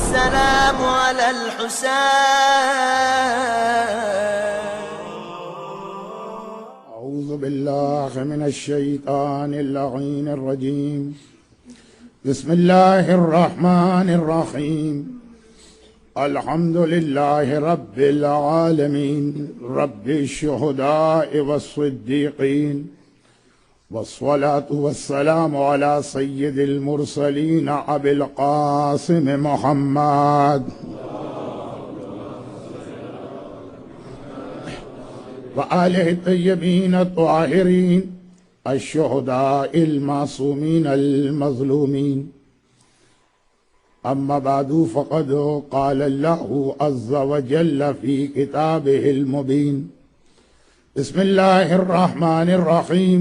والسلام على الحسين. أعوذ بالله من الشيطان اللعين الرجيم. بسم الله الرحمن الرحيم. الحمد لله رب العالمين رب الشهداء والصديقين، والصلاة والسلام على سيد المرسلين أبي القاسم محمد وآله الطيبين الطاهرين الشهداء المعصومين المظلومين. أما بعد، فقد قال الله عز وجل في كتابه المبين: بسم الله الرحمن الرحيم.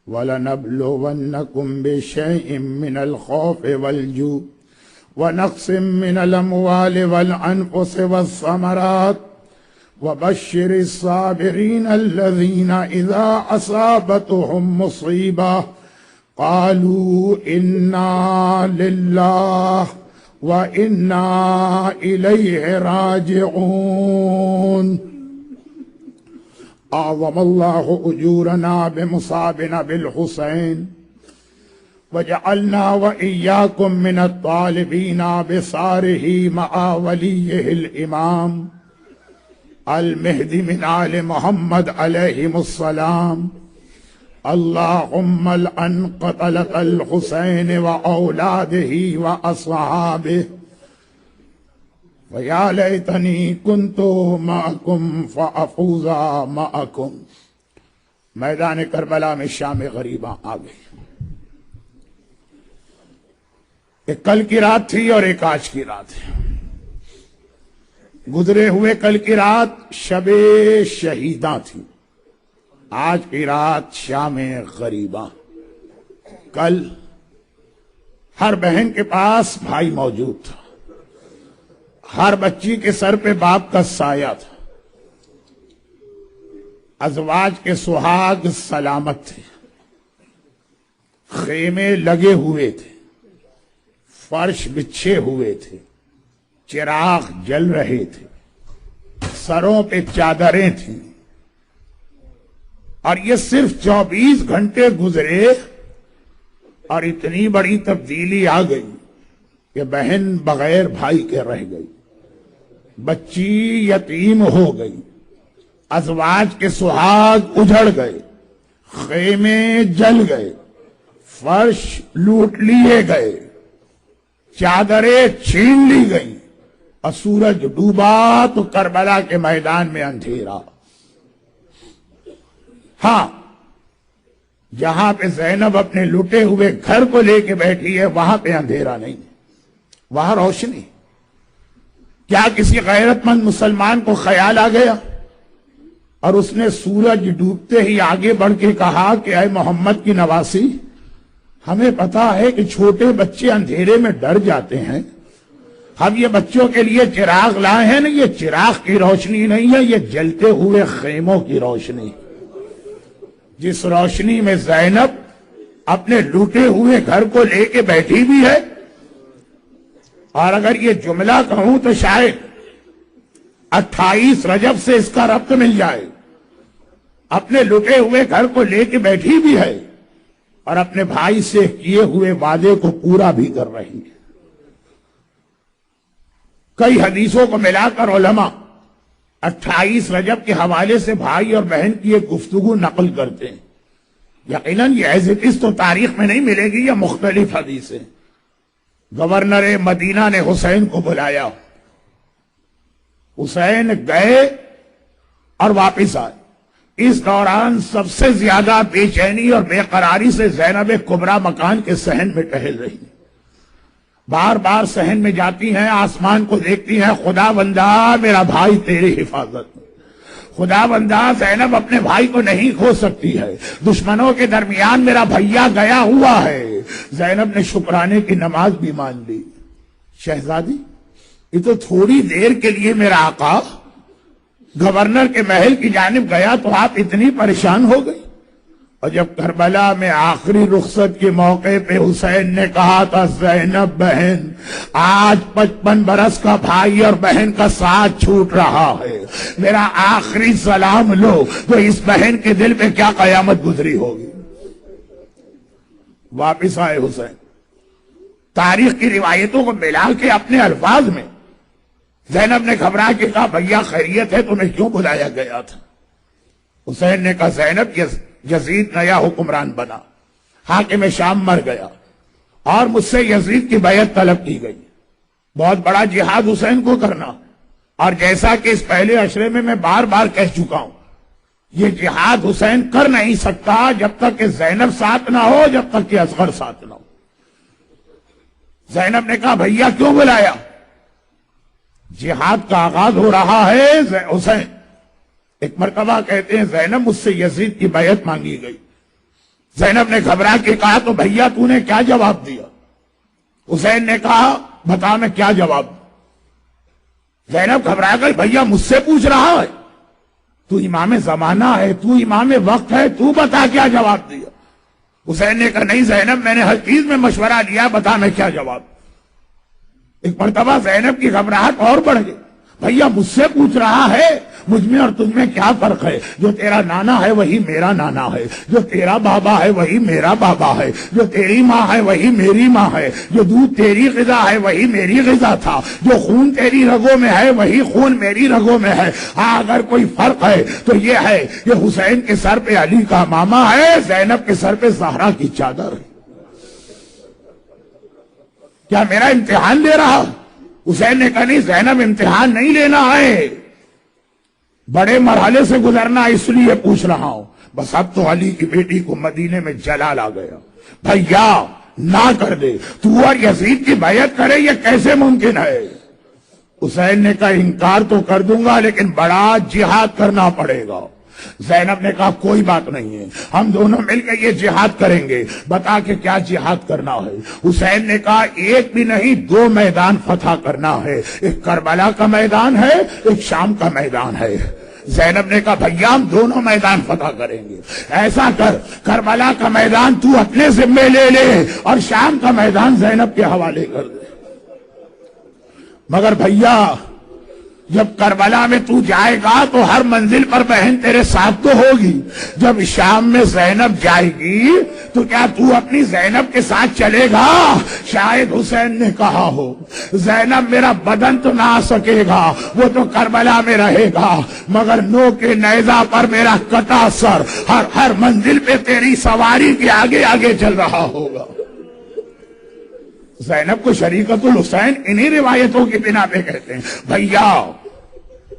وَلَنَبْلُوَنَّكُمْ بِشَيْءٍ مِّنَ الْخَوْفِ وَالْجُوعِ وَنَقْصٍ مِّنَ الْأَمْوَالِ وَالْأَنفُسِ وَالثَّمَرَاتِ وَبَشِّرِ الصَّابِرِينَ الَّذِينَ إِذَا أَصَابَتْهُم مُّصِيبَةٌ قَالُوا إِنَّا لِلَّهِ وَإِنَّا إِلَيْهِ راجعون. أعظم الله أجورنا بمصابنا بالحسين، وجعلنا وإياكم من الطالبين بصاره مع وليه الإمام المهدي من آل محمد عليهم السلام. اللهم لعن قتلة الحسين وأولاده وأصحابه، وَيَا لَيْتَنِي كُنْتُ مَعَكُمْ فَأَفُوزَ مَعَكُمْ. میدان کربلا میں شام غریباں آ گئی. ایک کل کی رات تھی اور ایک آج کی رات ہے. گزرے ہوئے کل کی رات شب شہیداں تھی، آج کی رات شام غریباں. کل ہر بہن کے پاس بھائی موجود تھا، ہر بچی کے سر پہ باپ کا سایہ تھا، ازواج کے سہاگ سلامت تھے، خیمے لگے ہوئے تھے، فرش بچھے ہوئے تھے، چراغ جل رہے تھے، سروں پہ چادریں تھیں. اور یہ صرف 24 گھنٹے گزرے اور اتنی بڑی تبدیلی آ گئی کہ بہن بغیر بھائی کے رہ گئی، بچی یتیم ہو گئی، ازواج کے سہاگ اجڑ گئے، خیمے جل گئے، فرش لوٹ لیے گئے، چادریں چھین لی گئیں، اور سورج ڈوبا تو کربلا کے میدان میں اندھیرا. ہاں، جہاں پہ زینب اپنے لٹے ہوئے گھر کو لے کے بیٹھی ہے وہاں پہ اندھیرا نہیں، وہاں روشنی. کیا کسی غیرت مند مسلمان کو خیال آ گیا اور اس نے سورج ڈوبتے ہی آگے بڑھ کے کہا کہ اے محمد کی نواسی، ہمیں پتا ہے کہ چھوٹے بچے اندھیرے میں ڈر جاتے ہیں، ہم یہ بچوں کے لیے چراغ لائے ہیں نا، یہ چراغ کی روشنی نہیں ہے، یہ جلتے ہوئے خیموں کی روشنی، جس روشنی میں زینب اپنے لوٹے ہوئے گھر کو لے کے بیٹھی بھی ہے. اور اگر یہ جملہ کہوں تو شاید 28 رجب سے اس کا ربط مل جائے. اپنے لٹے ہوئے گھر کو لے کے بیٹھی بھی ہے اور اپنے بھائی سے کیے ہوئے وعدے کو پورا بھی کر رہی ہے. کئی حدیثوں کو ملا کر علماء 28 رجب کے حوالے سے بھائی اور بہن کی ایک گفتگو نقل کرتے ہیں. یقیناً یہ ایز اٹ از تو تاریخ میں نہیں ملے گی، یہ مختلف حدیثیں. گورنر مدینہ نے حسین کو بلایا، حسین گئے اور واپس آئے. اس دوران سب سے زیادہ بے چینی اور بے قراری سے زینب کبریٰ مکان کے صحن میں ٹہل رہی ہیں. بار بار صحن میں جاتی ہیں، آسمان کو دیکھتی ہیں، خدا بندہ میرا بھائی تیری حفاظت میں. خدا بندہ زینب اپنے بھائی کو نہیں کھو سکتی ہے، دشمنوں کے درمیان میرا بھیا گیا ہوا ہے. زینب نے شکرانے کی نماز بھی مان لی. شہزادی، یہ تو تھوڑی دیر کے لیے میرا آقا گورنر کے محل کی جانب گیا تو آپ اتنی پریشان ہو گئی. اور جب کربلا میں آخری رخصت کے موقع پہ حسین نے کہا تھا زینب بہن آج 55 برس کا بھائی اور بہن کا ساتھ چھوٹ رہا ہے، میرا آخری سلام لو، تو اس بہن کے دل پہ کیا قیامت گزری ہوگی۔ واپس آئے حسین، تاریخ کی روایتوں کو ملا کے اپنے الفاظ میں زینب نے گھبرا کے کہا بھیا خیریت ہے، تمہیں کیوں بلایا گیا تھا؟ حسین نے کہا زینب یزید نیا حکمران بنا، حاکم شام مر گیا اور مجھ سے یزید کی بیعت طلب کی گئی، بہت بڑا جہاد حسین کو کرنا، اور جیسا کہ اس پہلے عشرے میں بار بار کہہ چکا ہوں یہ جہاد حسین کر نہیں سکتا جب تک کہ زینب ساتھ نہ ہو، جب تک کہ اصغر ساتھ نہ ہو۔ زینب نے کہا بھیا کیوں بلایا؟ جہاد کا آغاز ہو رہا ہے حسین۔ ایک مرتبہ کہتے ہیں زینب مجھ سے یزید کی بیعت مانگی گئی، زینب نے گھبرا کے کہا تو بھیا تو نے کیا جواب دیا؟ حسین نے کہا بتا میں کیا جواب دوں؟ زینب گھبرا گئی، بھیا مجھ سے پوچھ رہا ہے، تو امام زمانہ ہے، تو امام وقت ہے، تو بتا کیا جواب دیا؟ حسین نے کہا نہیں زینب میں نے ہر چیز میں مشورہ لیا، بتا میں کیا جواب دوں؟ ایک مرتبہ زینب کی گھبراہٹ اور بڑھ گئی، بھیا مجھ سے پوچھ رہا ہے، مجھ میں اور تجھ میں کیا فرق ہے؟ جو تیرا نانا ہے وہی میرا نانا ہے، جو تیرا بابا ہے وہی میرا بابا ہے، جو تیری ماں ہے وہی میری ماں ہے، جو دودھ تیری غذا ہے وہی میری غذا تھا، جو خون تیری رگوں میں ہے وہی خون میری رگوں میں ہے۔ ہاں اگر کوئی فرق ہے تو یہ ہے کہ حسین کے سر پہ علی کا ماما ہے، زینب کے سر پہ زہرا کی چادر ہے۔ کیا میرا امتحان لے رہا؟ حسین نے کہا نہیں زینب امتحان نہیں لینا ہے، بڑے مرحلے سے گزرنا اس لیے پوچھ رہا ہوں، بس اب تو علی کی بیٹی کو مدینے میں جلال آ گیا، بھیا نہ کر دے، تو اور یزید کی بیعت کرے یہ کیسے ممکن ہے؟ حسین نے کہا انکار تو کر دوں گا لیکن بڑا جہاد کرنا پڑے گا۔ زینب نے کہا کوئی بات نہیں ہے، ہم دونوں مل کے یہ جہاد کریں گے، بتا کہ کیا جہاد کرنا ہے؟ حسین نے کہا ایک بھی نہیں 2 میدان فتح کرنا ہے، ایک کربلا کا میدان ہے، ایک شام کا میدان ہے۔ زینب نے کہا بھیا ہم دونوں میدان فتح کریں گے، ایسا کر کربلا کا میدان تو اپنے ذمے لے لے اور شام کا میدان زینب کے حوالے کر دے۔ مگر بھیا جب کربلا میں تو جائے گا تو ہر منزل پر بہن تیرے ساتھ تو ہوگی، جب شام میں زینب جائے گی تو کیا تو اپنی زینب کے ساتھ چلے گا؟ شاید حسین نے کہا ہو زینب میرا بدن تو نہ آ سکے گا، وہ تو کربلا میں رہے گا، مگر نو کے نیزہ پر میرا کٹا سر ہر منزل پہ تیری سواری کے آگے آگے چل رہا ہوگا۔ زینب کو شریکت الحسین انہی روایتوں کی بنا پہ کہتے ہیں بھیا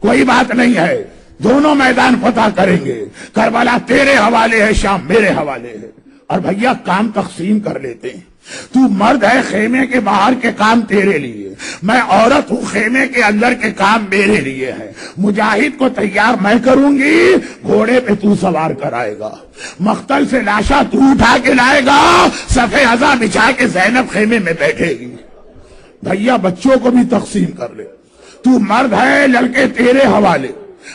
کوئی بات نہیں ہے، دونوں میدان فتح کریں گے، کربلا تیرے حوالے ہے، شام میرے حوالے ہے، اور بھیا کام تقسیم کر لیتے ہیں، تو مرد ہے خیمے کے باہر کے کام تیرے لیے، میں عورت ہوں خیمے کے اندر کے کام میرے لیے ہے، مجاہد کو تیار میں کروں گی، گھوڑے پہ تو سوار کرائے گا، مقتل سے لاشا تو اٹھا کے لائے گا، صفے ازا بچھا کے زینب خیمے میں بیٹھے گی۔ بھیا بچوں کو بھی تقسیم کر لے، تو مرد ہے لڑکے تیرے حوالے،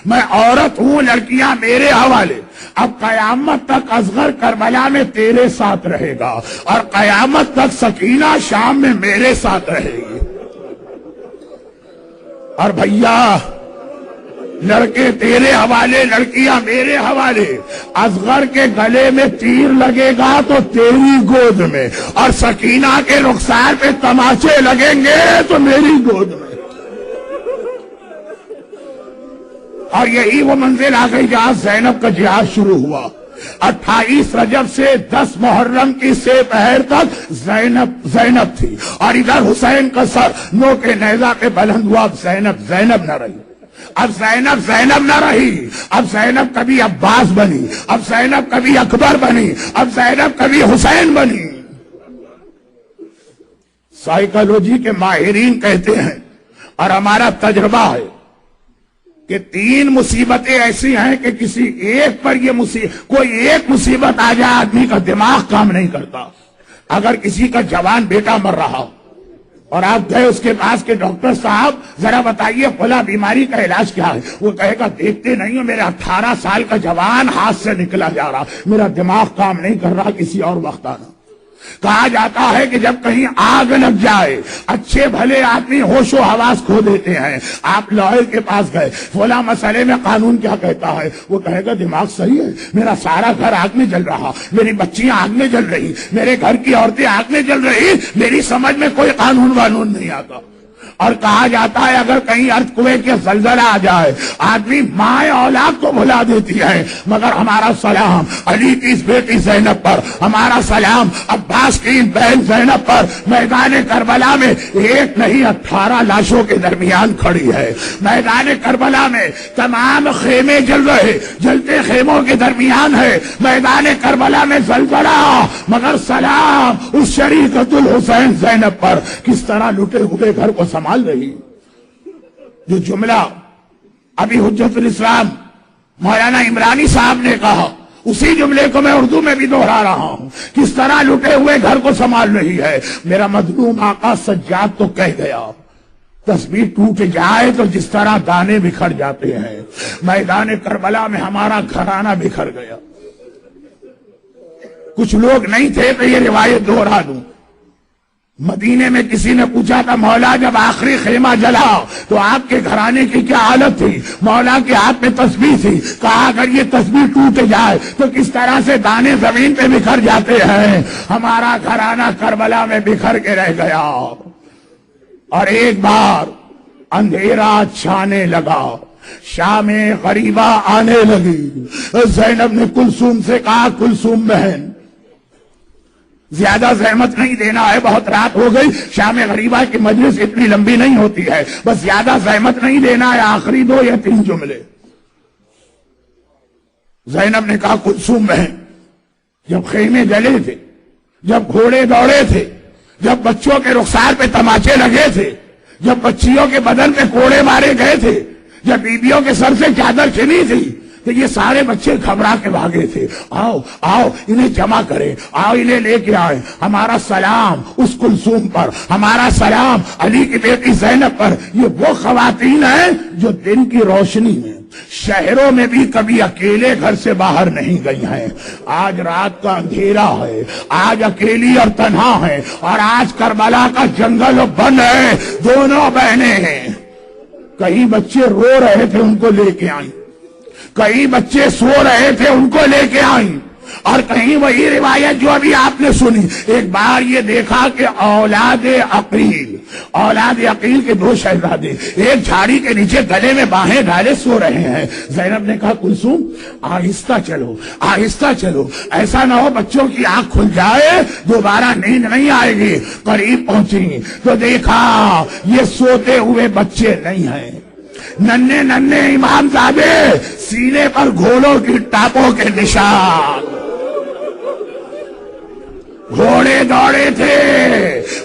میں عورت ہوں لڑکیاں میرے حوالے، اب قیامت تک اصغر کربلا میں تیرے ساتھ رہے گا اور قیامت تک سکینہ شام میں میرے ساتھ رہے گی۔ اور بھیا لڑکے تیرے حوالے لڑکیاں میرے حوالے، اصغر کے گلے میں تیر لگے گا تو تیری گود میں، اور سکینہ کے رخسار پہ تماچے لگیں گے تو میری گود میں۔ اور یہی وہ منزل آ گئی جہاں زینب کا جہاد شروع ہوا۔ 28 رجب سے 10 محرم کی سے پہر تک زینب تھی، اور ادھر حسین کا سر نو کے نیزہ پہ بلند ہوا۔ اب زینب نہ رہی، اب زینب نہ رہی، اب زینب کبھی عباس بنی، اب زینب کبھی اکبر بنی، اب زینب کبھی حسین بنی۔ سائیکالوجی کے ماہرین کہتے ہیں اور ہمارا تجربہ ہے کہ 3 مصیبتیں ایسی ہیں کہ کسی ایک پر کوئی ایک مصیبت آ جائے آدمی کا دماغ کام نہیں کرتا۔ اگر کسی کا جوان بیٹا مر رہا ہو، اور آپ گئے اس کے پاس کہ ڈاکٹر صاحب ذرا بتائیے فلاں بیماری کا علاج کیا ہے؟ وہ کہے گا دیکھتے نہیں ہو میرا 18 سال کا جوان ہاتھ سے نکلا جا رہا، میرا دماغ کام نہیں کر رہا، کسی اور وقت آنا۔ کہا جاتا ہے کہ جب کہیں آگ لگ جائے اچھے بھلے آدمی ہوش و حواس کھو دیتے ہیں۔ آپ لائر کے پاس گئے، فلاں مسئلے میں قانون کیا کہتا ہے؟ وہ کہے گا دماغ صحیح ہے، میرا سارا گھر آگ میں جل رہا، میری بچیاں آگ میں جل رہی، میرے گھر کی عورتیں آگ میں جل رہی، میری سمجھ میں کوئی قانون وانون نہیں آتا۔ اور کہا جاتا ہے اگر کہیں ارتھکویک یا زلزلہ آ جائے آدمی ماں اولاد کو بھلا دیتی ہے، مگر ہمارا سلام علی کی اس بیٹی زینب پر، ہمارا سلام عباس کی بہن زینب پر میدان کربلا میں ایک نہیں 18 لاشوں کے درمیان کھڑی ہے۔ میدان کربلا میں تمام خیمے جل رہے، جلتے خیموں کے درمیان ہے میدان کربلا میں زلزلہ، مگر سلام اس شریکۃ الحسین زینب پر کس طرح لٹے ہوئے گھر کو سنبھال رہی۔ جو جملہ ابھی حجت الاسلام مولانا عمرانی صاحب نے کہا اسی جملے کو میں اردو میں بھی دوہرا رہا ہوں، کس طرح لٹے ہوئے گھر کو سنبھال رہی ہے۔ میرا مظلوم آقا سجاد تو کہہ گیا تسبیح ٹوٹ جائے تو جس طرح دانے بکھر جاتے ہیں، میدان کربلا میں ہمارا گھرانہ بکھر گیا۔ کچھ لوگ نہیں تھے تو یہ روایت دوہرا دوں۔ مدینے میں کسی نے پوچھا تھا مولا جب آخری خیمہ جلا تو آپ کے گھرانے کی کیا حالت تھی؟ مولا کے ہاتھ میں تسبیح تھی، کہا اگر یہ تسبیح ٹوٹ جائے تو کس طرح سے دانے زمین پہ بکھر جاتے ہیں، ہمارا گھرانہ کربلا میں بکھر کے رہ گیا۔ اور ایک بار اندھیرا چھانے لگا، شام غریبہ آنے لگی، زینب نے کلثوم سے کہا کلثوم بہن زیادہ زحمت نہیں دینا ہے، بہت رات ہو گئی، شام غریبہ کی مجلس اتنی لمبی نہیں ہوتی ہے، بس زیادہ زحمت نہیں دینا ہے، آخری 2 یا 3 جملے۔ زینب نے کہا کلثوم بہن جب خیمے جلے تھے، جب گھوڑے دوڑے تھے، جب بچوں کے رخسار پہ تماچے لگے تھے، جب بچیوں کے بدن پہ کوڑے مارے گئے تھے، جب بیبیوں کے سر سے چادر چھنی تھی تو یہ سارے بچے گھبرا کے بھاگے تھے، آؤ آؤ انہیں جمع کریں، آؤ انہیں لے کے آئیں، ہمارا سلام اس کلثوم پر، ہمارا سلام علی کی بیٹی زینب پر۔ یہ وہ خواتین ہیں جو دن کی روشنی میں شہروں میں بھی کبھی اکیلے گھر سے باہر نہیں گئی ہیں، آج رات کا اندھیرا ہے، آج اکیلی اور تنہا ہے، اور آج کربلا کا جنگل بند ہے، دونوں بہنیں ہیں۔ کئی بچے رو رہے تھے ان کو لے کے آئیں، کئی بچے سو رہے تھے ان کو لے کے آئیں، اور کہیں وہی روایت جو ابھی آپ نے سنی۔ ایک بار یہ دیکھا کہ اولاد عقیل کے 2 شہزادے ایک جھاڑی کے نیچے گلے میں باہیں ڈالے سو رہے ہیں۔ زینب نے کہا کلثوم آہستہ چلو، آہستہ چلو، ایسا نہ ہو بچوں کی آنکھ کھل جائے دوبارہ نیند نہیں آئے گی۔ قریب پہنچی تو دیکھا یہ سوتے ہوئے بچے نہیں ہیں، ننھے ننھے امام زادے، سینے پر گھوڑوں کی ٹاپوں کے نشان، گھوڑے دوڑے تھے،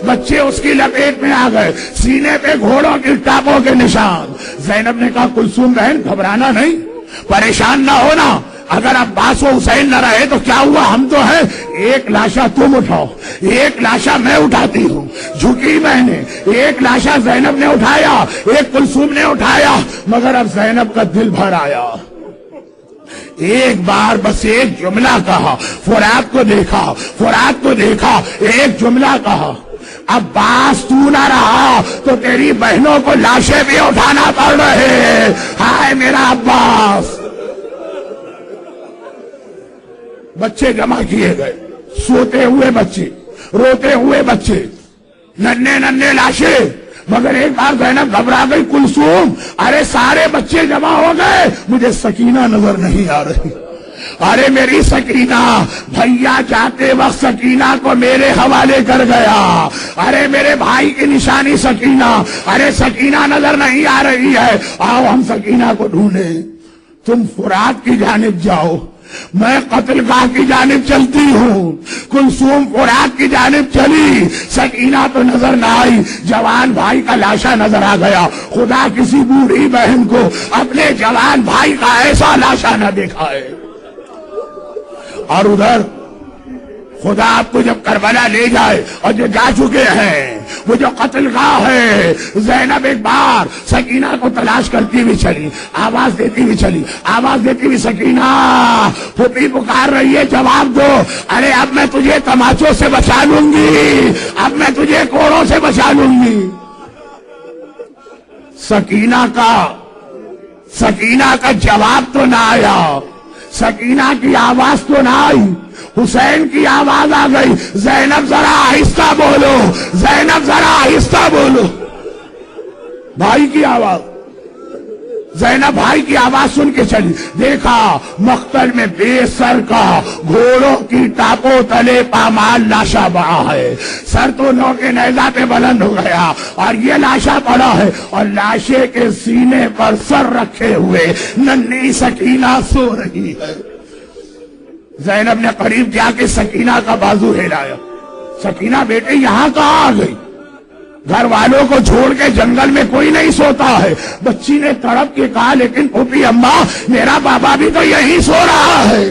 بچے اس کی لپیٹ میں آ گئے، سینے پہ گھوڑوں کی ٹاپوں کے نشان۔ زینب نے کہا کلثوم بہن گھبرانا نہیں، پریشان نہ ہونا، اگر عباس و حسین نہ رہے تو کیا ہوا، ہم تو ہیں، ایک لاشا تم اٹھاؤ، ایک لاشا میں اٹھاتی ہوں۔ جھکی میں نے، ایک لاشا زینب نے اٹھایا، ایک کلثوم نے اٹھایا، مگر اب زینب کا دل بھر آیا۔ ایک بار بس ایک جملہ کہا، فرات کو دیکھا، فرات کو دیکھا، ایک جملہ کہا، عباس تو نہ رہا تو تیری بہنوں کو لاشیں بھی اٹھانا پڑ رہے، ہائے میرا عباس۔ بچے جمع کیے گئے، سوتے ہوئے بچے، روتے ہوئے بچے، ننھے ننھے لاشیں، مگر ایک بار زینب گھبرا گئی، کلثوم ارے سارے بچے جمع ہو گئے، مجھے سکینہ نظر نہیں آ رہی، ارے میری سکینہ، بھیا جاتے وقت سکینہ کو میرے حوالے کر گیا، ارے میرے بھائی کی نشانی سکینہ، ارے سکینہ نظر نہیں آ رہی ہے، آؤ ہم سکینہ کو ڈھونڈیں۔ تم فرات کی جانب جاؤ، میں قتل گاہ کی جانب چلتی ہوں۔ کلثوم فرات کی جانب چلی، سکینہ تو نظر نہ آئی، جوان بھائی کا لاشا نظر آ گیا۔ خدا کسی بوڑھی بہن کو اپنے جوان بھائی کا ایسا لاشا نہ دکھائے۔ اور ادھر خدا آپ کو جب کربلا لے جائے، اور جو جا چکے ہیں، وہ جو قتل گاہ ہے، زینب ایک بار سکینہ کو تلاش کرتی ہوئی چلی، آواز دیتی ہوئی چلی، آواز دیتی ہوئی سکینہ پھوپھی پکار رہی ہے، جواب دو۔ ارے اب میں تجھے تماچوں سے بچا لوں گی، اب میں تجھے کوڑوں سے بچا لوں گی۔ سکینہ کا جواب تو نہ آیا، سکینہ کی آواز تو نہ آئی، حسین کی آواز آ گئی، زینب ذرا آہستہ بولو، زینب ذرا آہستہ بولو۔ بھائی کی آواز، زینب بھائی کی آواز سن کے چلی، دیکھا مقتل میں بے سر کا گھوڑوں کی ٹاپوں تلے پامال لاشا پڑا ہے، سر تو نو کے نیزہ پہ بلند ہو گیا اور یہ لاشا پڑا ہے، اور لاشے کے سینے پر سر رکھے ہوئے ننھی سکینہ سو رہی ہے۔ زینب نے قریب جا کے سکینہ کا بازو ہلایا، سکینہ بیٹے یہاں کہاں آ گئی؟ گھر والوں کو چھوڑ کے جنگل میں کوئی نہیں سوتا ہے۔ بچی نے تڑپ کے کہا لیکن پھوپھی اماں میرا بابا بھی تو یہیں سو رہا ہے۔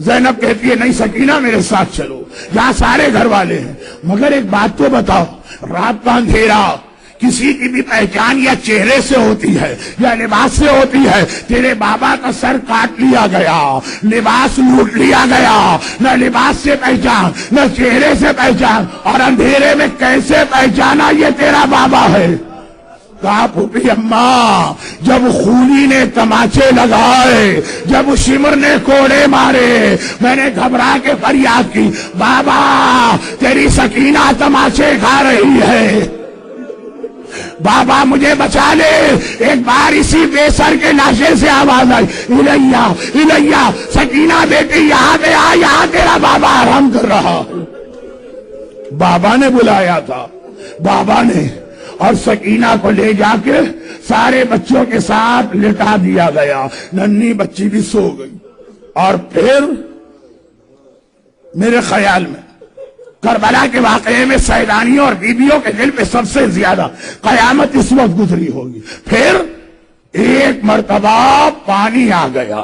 زینب کہتی ہے نہیں سکینہ میرے ساتھ چلو، یہاں سارے گھر والے ہیں، مگر ایک بات تو بتاؤ، رات کا اندھیرا کسی کی بھی پہچان یا چہرے سے ہوتی ہے یا لباس سے ہوتی ہے، تیرے بابا کا سر کاٹ لیا گیا، لباس لوٹ لیا گیا، نہ لباس سے پہچان نہ چہرے سے پہچان، اور اندھیرے میں کیسے پہچانا یہ تیرا بابا ہے؟ کہا پھوپھی اماں جب خونی نے تماچے لگائے، جب شمر نے کوڑے مارے، میں نے گھبرا کے فریاد کی بابا تیری سکینہ تماچے کھا رہی ہے، بابا مجھے بچا لے۔ ایک بار اسی بے سر کے لاشے سے آواز آئی الیہ الیہ، سکینہ بیٹی یہاں پہ آ، یہاں تیرا بابا آرام کر رہا ہے۔ بابا نے بلایا تھا، بابا نے، اور سکینہ کو لے جا کے سارے بچوں کے ساتھ لٹا دیا گیا، ننھی بچی بھی سو گئی۔ اور پھر میرے خیال میں کربلا کے واقعے میں سیدانیوں اور بیویوں کے دل پہ سب سے زیادہ قیامت اس وقت گزری ہوگی۔ پھر ایک مرتبہ پانی آ گیا،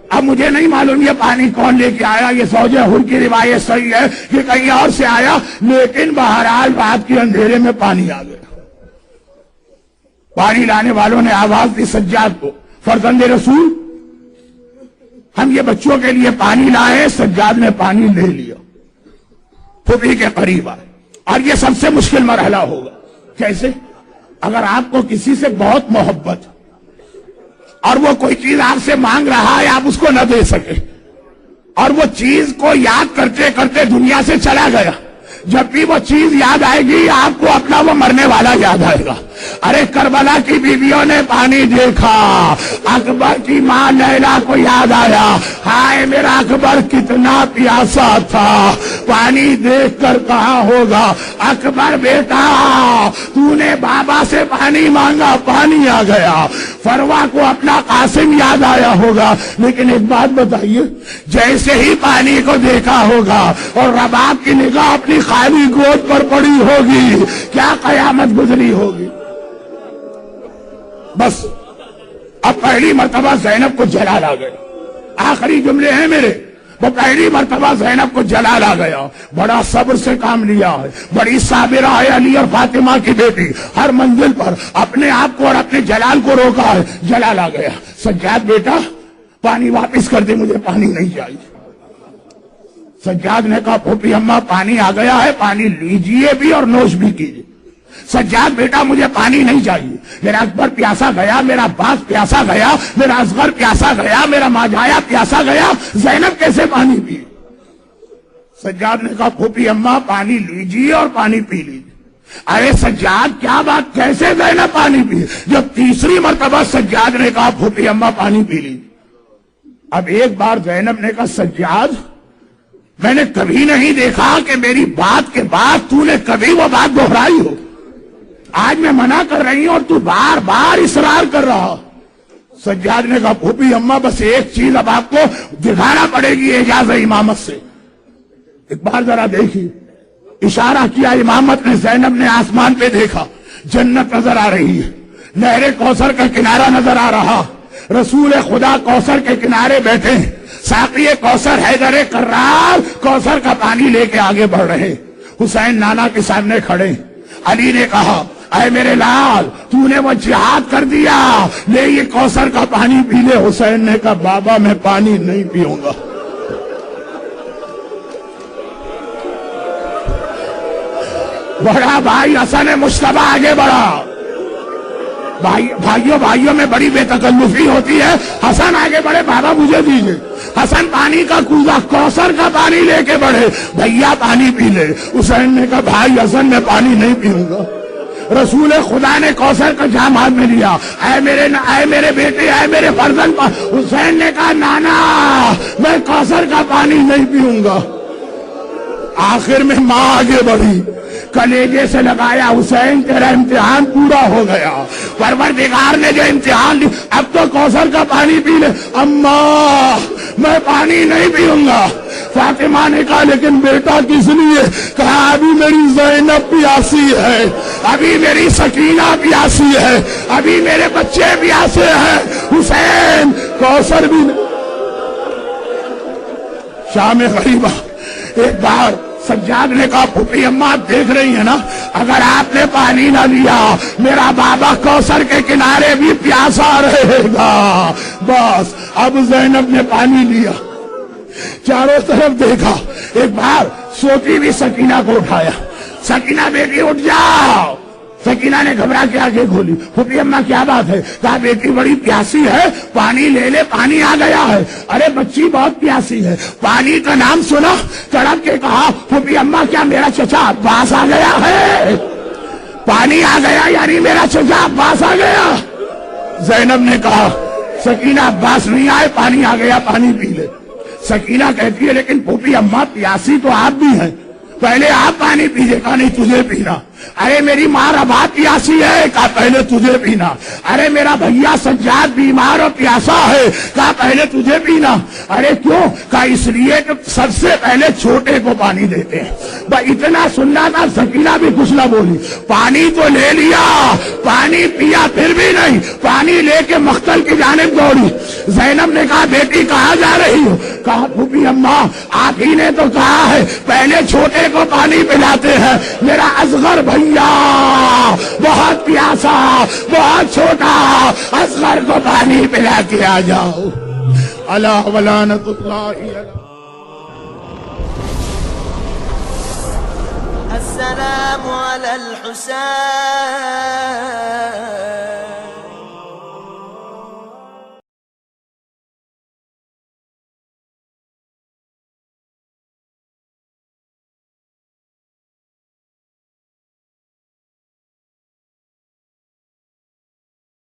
اب مجھے نہیں معلوم یہ پانی کون لے کے آیا، یہ زوجہ حر کی روایت صحیح ہے کہ کہیں اور سے آیا، لیکن بہرحال رات کے اندھیرے میں پانی آ گیا۔ پانی لانے والوں نے آواز دی سجاد کو، فرزند رسول ہم یہ بچوں کے لیے پانی لائے۔ سجاد نے پانی لے لیا، پھوپھی کے قریب آئے، اور یہ سب سے مشکل مرحلہ ہوگا۔ کیسے؟ اگر آپ کو کسی سے بہت محبت اور وہ کوئی چیز آپ سے مانگ رہا ہے، آپ اس کو نہ دے سکے، اور وہ چیز کو یاد کرتے کرتے دنیا سے چلا گیا، جب بھی وہ چیز یاد آئے گی آپ کو اپنا وہ مرنے والا یاد آئے گا۔ ارے کربلا کی بیویوں نے پانی دیکھا، اکبر کی ماں لیلا کو یاد آیا، ہائے میرا اکبر کتنا پیاسا تھا، پانی دیکھ کر کہا ہوگا اکبر بیٹا تو نے بابا سے پانی مانگا، پانی آ گیا۔ فروا کو اپنا قاسم یاد آیا ہوگا، لیکن ایک بات بتائیے، جیسے ہی پانی کو دیکھا ہوگا اور رباب کی نگاہ اپنی خالی گود پر پڑی ہوگی، کیا قیامت گزری ہوگی؟ بس اب پہلی مرتبہ زینب کو جلال آ گیا، آخری جملے ہیں میرے، وہ پہلی مرتبہ زینب کو جلال آ گیا، بڑا صبر سے کام لیا ہے، بڑی صابرہ ہے، علی اور فاطمہ کی بیٹی، ہر منزل پر اپنے آپ کو اور اپنے جلال کو روکا ہے، جلال آ گیا۔ سجاد بیٹا پانی واپس کر دے، مجھے پانی نہیں چاہیے۔ سجاد نے کہا پھوپھی اماں پانی آ گیا ہے، پانی لیجئے بھی اور نوش بھی کیجئے۔ سجاد بیٹا مجھے پانی نہیں چاہیے، میرا اکبر پیاسا گیا، میرا عباس پیاسا گیا، میرا اصغر پیاسا گیا، میرا ماجایا پیاسا گیا، زینب کیسے پانی پی؟ سجاد نے کہا پھوپھی اماں پانی لیجئے اور پانی پی لیجئے۔ ارے سجاد کیا بات، کیسے زینب پانی پی؟ جب تیسری مرتبہ سجاد نے کہا پھوپھی اماں پانی پی لیجئے، اب ایک بار زینب نے کہا سجاد میں نے کبھی نہیں دیکھا کہ میری بات کے بعد تو نے کبھی وہ بات دہرائی ہو، آج میں منع کر رہی ہوں اور تو بار بار اصرار کر رہا۔ سجاد نے کہا پھوپھی اماں بس ایک چیز اب آپ کو دکھانا پڑے گی اعجاز امامت سے، ایک بار ذرا دیکھیے۔ اشارہ کیا، امامت نے، زینب نے آسمان پہ دیکھا، جنت نظر آ رہی ہے، نہر کوثر کا کنارہ نظر آ رہا، رسول خدا کوثر کے کنارے بیٹھے ہیں، ساقی کوثر حیدر کرار کوثر کا پانی لے کے آگے بڑھ رہے. حسین نانا کے سامنے کھڑے. علی نے کہا اے میرے لال تو نے وہ جہاد کر دیا، لے یہ کوثر کا پانی پی لے. حسین نے کہا بابا میں پانی نہیں پیوں گا. بڑا بھائی حسن مصطفیٰ آگے بڑھا. بھائیوں میں بڑی بے تکلفی ہوتی ہے. حسن آگے بڑھے، بابا مجھے دیجئے. حسن پانی کا کوزہ کوثر کا پانی لے کے بڑھے، بھیا پانی پی لے. حسین نے کہا بھائی حسن میں پانی نہیں پیوں گا. رسول خدا نے کوثر کا جام ہاتھ میں لیا. اے میرے بیٹے، اے میرے فرزند. حسین نے کہا نانا میں کوثر کا پانی نہیں پیوں گا. آخر میں ماں آگے بڑھی، کلیجے سے لگایا حسین تیرا امتحان پورا ہو گیا. پروردگار نے جو امتحان دی، اب تو کوثر کا پانی پی لے. اماں میں پانی نہیں پیوں گا. فاطمہ نے کہا لیکن بیٹا کس لیے؟ کہا ابھی میری زینب پیاسی ہے، ابھی میری سکینہ پیاسی ہے، ابھی میرے بچے پیاسے ہیں. حسین کوثر بھی شام غریبہ. ایک بار سجاد نے کہا پھوپھی اماں آپ دیکھ رہی ہیں نا، اگر آپ نے پانی نہ لیا میرا بابا کوثر کے کنارے بھی پیاسا رہے گا. بس اب زینب نے پانی لیا، چاروں طرف دیکھا. ایک بار سوتی بھی سکینہ کو اٹھایا. سکینہ بیٹی اٹھ جاؤ. سکینہ نے گھبرا کے آنکھیں کھولی. پھوپھی اماں کیا بات ہے؟ کہا بیٹی بڑی پیاسی ہے، پانی لے لے، پانی آ گیا ہے. ارے بچی بہت پیاسی ہے، پانی کا نام سنا. تڑپ کے کہا پھوپھی اماں کیا میرا چچا عباس آ گیا ہے؟ پانی آ گیا یعنی میرا چچا عباس آ گیا. زینب نے کہا سکینہ عباس نہیں آئے، پانی آ گیا، پانی پی لے. سکینہ کہتی ہے لیکن پھوپھی اماں پیاسی تو آپ بھی ہیں، پہلے آپ پانی پیجیے. کہا نہیں تجھے پینا. ارے میری ماں رباب پیاسی ہے. کہا پہلے تجھے پینا. ارے میرا بھیا سجاد بیمار اور پیاسا ہے. کہا پہلے تجھے پینا. ارے کیوں؟ کہا اس لیے کہ سب سے پہلے چھوٹے کو پانی دیتے ہیں. اتنا سننا تھا. سکینہ بھی کچھ نہ بولی. پانی تو لے لیا، پانی پیا پھر بھی نہیں. پانی لے کے مختل کی جانب دوڑی. زینب نے کہا بیٹی کہاں جا رہی ہو؟ کہا پھوپھی اماں آپ ہی نے تو کہا ہے پہلے چھوٹے کو پانی پلاتے ہیں. میرا اصغر بھیا بہت پیاسا، بہت چھوٹا، اصغر کو پانی پلا کے آ جاؤ. اللہ ولعنت اللہ. السلام على الحسين